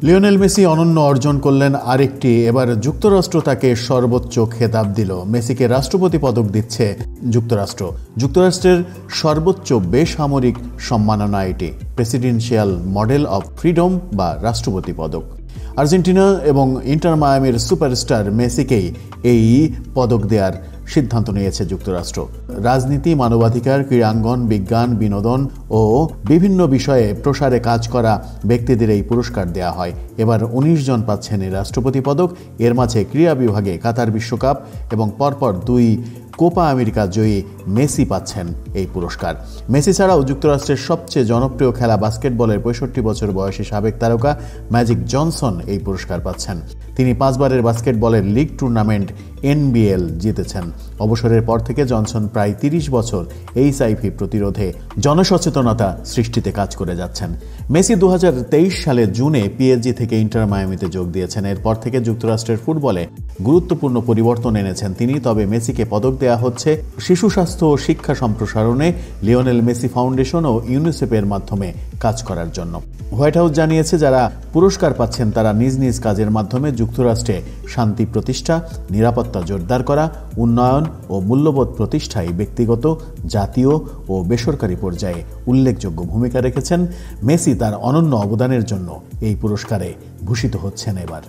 Lionel Messi অনন্য অর্জন করলেন আরেকটি। এবার যুক্তরাষ্ট্র তাকে সর্বোচ্চ খেতাব দিল। মেসিকে রাষ্ট্রপতি পদক দিচ্ছে যুক্তরাষ্ট্র। যুক্তরাষ্ট্রের সর্বোচ্চ বেসামরিক সম্মাননা এটি, প্রেসিডেন্সিয়াল মডেল অব ফ্রিডম বা রাষ্ট্রপতি পদক। আর্জেন্টিনা এবং ইন্টার মায়ামির সুপারস্টার মেসিকেই এই পদক দেওয়ার সিদ্ধান্ত নিয়েছে যুক্তরাষ্ট্র। রাজনীতি, মানবাধিকার, ক্রীড়াঙ্গন, বিজ্ঞান, বিনোদন ও বিভিন্ন বিষয়ে প্রসারে কাজ করা ব্যক্তিদের এই পুরস্কার দেওয়া হয়। এবার ১৯ জন পাচ্ছেন এই রাষ্ট্রপতি পদক। এর মাঝে ক্রীড়া বিভাগে কাতার বিশ্বকাপ এবং পরপর ২ কোপা আমেরিকা জয়ী মেসি পাচ্ছেন এই পুরস্কার। মেসি ছাড়াও যুক্তরাষ্ট্রের সবচেয়ে জনপ্রিয় খেলা বাস্কেটবলের ৬৫ বছর বয়সী সাবেক তারকা ম্যাজিক জনসন এই পুরস্কার পাচ্ছেন। তিনি ৫ বারের বাস্কেটবলের লিগ টুর্নামেন্ট NBL জিতেছেন। অবসরের পর থেকে জনসন প্রায় ৩০ বছর HIV প্রতিরোধে জনসচেতনতা সৃষ্টিতে কাজ করে যাচ্ছেন। মেসি ২০২৩ সালের জুনে PSG থেকে ইন্টার মায়ামিতে যোগ দিয়েছেন। এরপর থেকে যুক্তরাষ্ট্রের ফুটবলে গুরুত্বপূর্ণ পরিবর্তন এনেছেন তিনি। তবে মেসিকে পদক দেওয়া হচ্ছে শিশু স্বাস্থ্য ও শিক্ষা সম্প্রসারণে লিওনেল মেসি ফাউন্ডেশন ও ইউনিসেফের মাধ্যমে কাজ করার জন্য। হোয়াইট হাউস জানিয়েছে, যারা পুরস্কার পাচ্ছেন তারা নিজ নিজ কাজের মাধ্যমে যুক্তরাষ্ট্রে শান্তি প্রতিষ্ঠা, নিরাপত্তা জোরদার করা, উন্নয়ন ও মূল্যবোধ প্রতিষ্ঠায় ব্যক্তিগত, জাতীয় ও বেসরকারি পর্যায়ে উল্লেখযোগ্য ভূমিকা রেখেছেন। মেসি তার অনন্য অবদানের জন্য এই পুরস্কারে ভূষিত হচ্ছেন এবার।